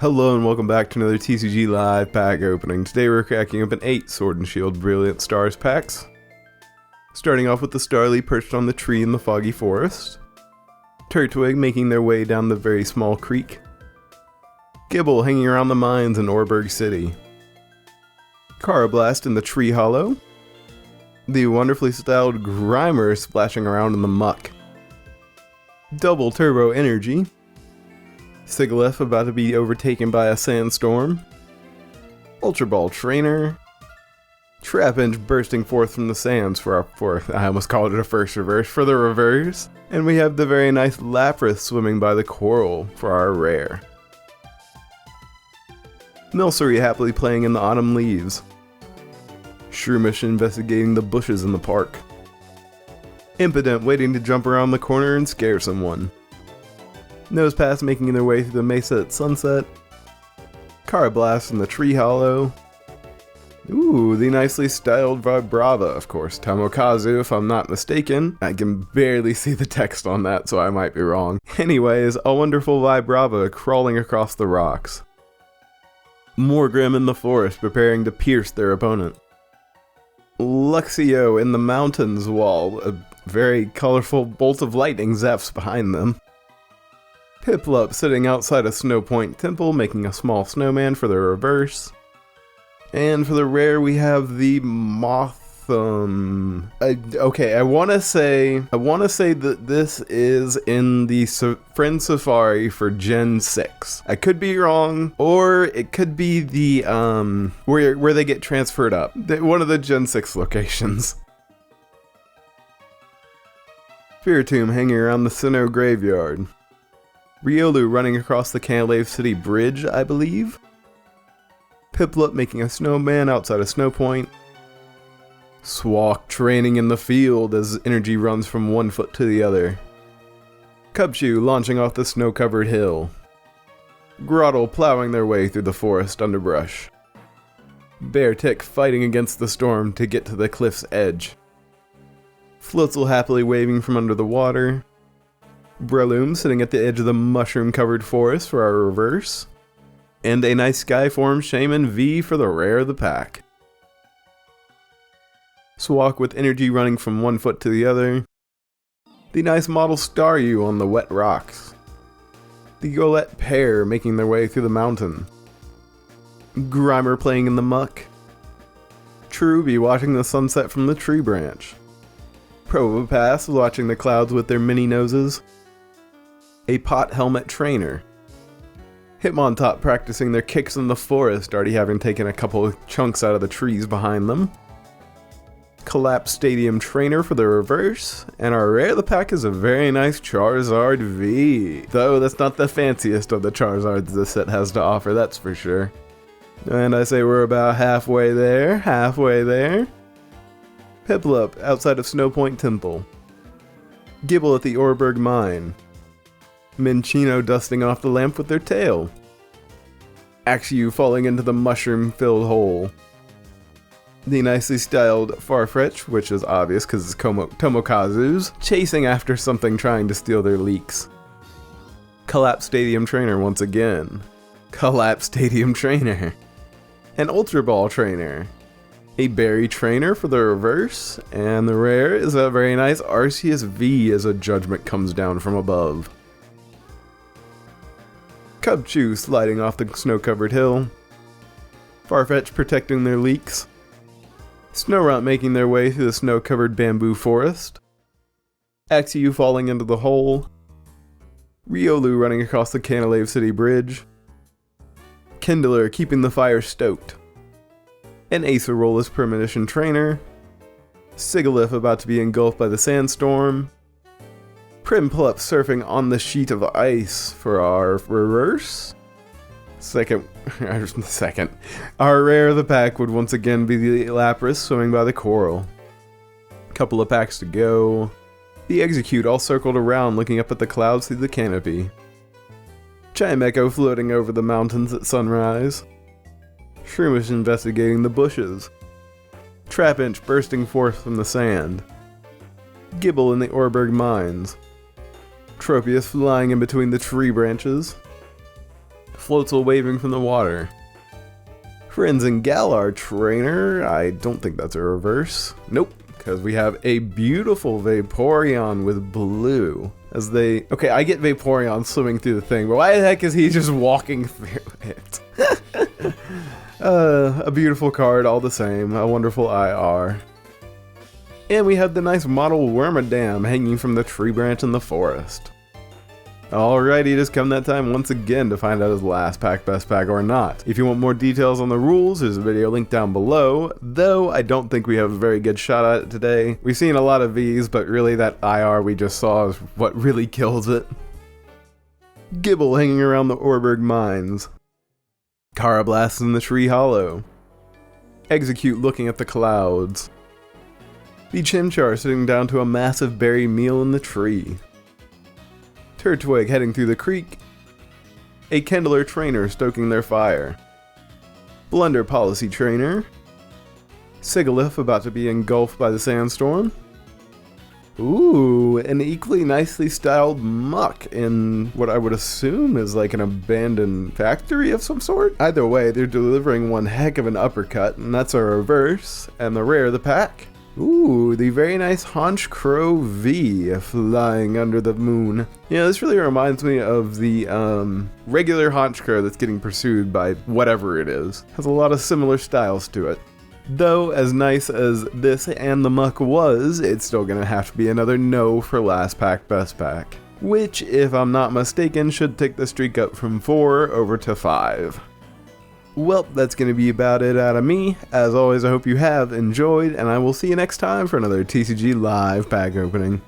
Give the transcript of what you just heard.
Hello and welcome back to another TCG Live pack opening. Today we're cracking open 8 Sword and Shield Brilliant Stars packs. Starting off with the Starly perched on the tree in the foggy forest. Turtwig making their way down the very small creek. Gible hanging around the mines in Oreburgh City. Carablast in the tree hollow. The wonderfully styled Grimer splashing around in the muck. Double Turbo Energy. Sigilyph about to be overtaken by a sandstorm. Ultra Ball Trainer. Trapinch bursting forth from the sands for our fourth, I almost called it a first reverse, for the reverse. And we have the very nice Lapras swimming by the coral for our rare. Milcery happily playing in the autumn leaves. Shroomish investigating the bushes in the park. Impident waiting to jump around the corner and scare someone. Nosepass making their way through the mesa at sunset. Carablast in the tree hollow. Ooh, the nicely styled Vibrava, of course. Tomokazu, if I'm not mistaken. I can barely see the text on that, so I might be wrong. Anyways, a wonderful Vibrava crawling across the rocks. Morgrim in the forest preparing to pierce their opponent. Luxio in the mountains wall, a very colorful bolt of lightning zaps behind them. Piplup sitting outside a Snow Point Temple, making a small snowman for the reverse. And for the rare, we have the Mothum. Okay, I want to say that this is in the Friend Safari for Gen 6. I could be wrong, or it could be the where they get transferred up. One of the Gen 6 locations. Spiritomb hanging around the Sinnoh graveyard. Riolu running across the Canalave City Bridge, I believe. Piplup making a snowman outside a Snow Point. Swalk training in the field as energy runs from one foot to the other. Cubchoo launching off the snow-covered hill. Grottle plowing their way through the forest underbrush. Beartick fighting against the storm to get to the cliff's edge. Floatzel happily waving from under the water. Breloom sitting at the edge of the mushroom-covered forest for our reverse. And a nice Skyform Shaman V for the rare of the pack. Swalk with energy running from one foot to the other. The nice model Staryu on the wet rocks. The Golett pair making their way through the mountain. Grimer playing in the muck. Cherubi watching the sunset from the tree branch. Probopass watching the clouds with their mini noses. A Pot Helmet Trainer. Hitmontop practicing their kicks in the forest, already having taken a couple of chunks out of the trees behind them. Collapse Stadium Trainer for the reverse, and our rare of the pack is a very nice Charizard V. Though that's not the fanciest of the Charizards this set has to offer, that's for sure. And I say we're about halfway there. Piplup outside of Snow Point Temple. Gible at the Oreburgh Mine. Minccino dusting off the lamp with their tail. Axew falling into the mushroom-filled hole. The nicely styled Farfetch, which is obvious because it's Tomokazu's, chasing after something trying to steal their leeks. Collapse Stadium Trainer once again. Collapse Stadium Trainer. An Ultra Ball Trainer. A Berry Trainer for the reverse, and the rare is a very nice Arceus V as a judgment comes down from above. Cubchoo sliding off the snow-covered hill. Farfetch protecting their leeks. Snorunt making their way through the snow-covered bamboo forest. Axew falling into the hole. Riolu running across the Canalave City Bridge. Kindler keeping the fire stoked. An Acerolas Premonition Trainer. Sigilyph about to be engulfed by the sandstorm. Primplup surfing on the sheet of ice for our reverse. Second. Our rare of the pack would once again be the Lapras swimming by the coral. Couple of packs to go. The Execute all circled around looking up at the clouds through the canopy. Chimecho floating over the mountains at sunrise. Shroomish investigating the bushes. Trapinch bursting forth from the sand. Gible in the Oreburgh mines. Tropius flying in between the tree branches. Floatzel waving from the water. Crimson Galar trainer, I don't think that's a reverse. Nope, because we have a beautiful Vaporeon with blue. Okay, I get Vaporeon swimming through the thing, but why the heck is he just walking through it? A beautiful card all the same, a wonderful IR. And we have the nice model Wormadam hanging from the tree branch in the forest. Alrighty, it has come that time once again to find out his last pack, best pack, or not. If you want more details on the rules, there's a video link down below, though I don't think we have a very good shot at it today. We've seen a lot of Vs, but really that IR we just saw is what really kills it. Gible hanging around the Oreburgh mines. Carablast in the tree hollow. Execute looking at the clouds. The Chimchar sitting down to a massive berry meal in the tree. Turtwig heading through the creek. A Kendler trainer stoking their fire. Blunder policy trainer. Sigalith about to be engulfed by the sandstorm. Ooh, an equally nicely styled muck in what I would assume is like an abandoned factory of some sort. Either way, they're delivering one heck of an uppercut, and that's a reverse, and the rare of the pack. Ooh, the very nice Honchkrow V flying under the moon. Yeah, this really reminds me of the regular Honchkrow that's getting pursued by whatever it is. Has a lot of similar styles to it. Though, as nice as this and the muck was, it's still gonna have to be another no for last pack, best pack. Which, if I'm not mistaken, should take the streak up from 4 over to 5. Well, that's going to be about it out of me. As always, I hope you have enjoyed, and I will see you next time for another TCG Live pack opening.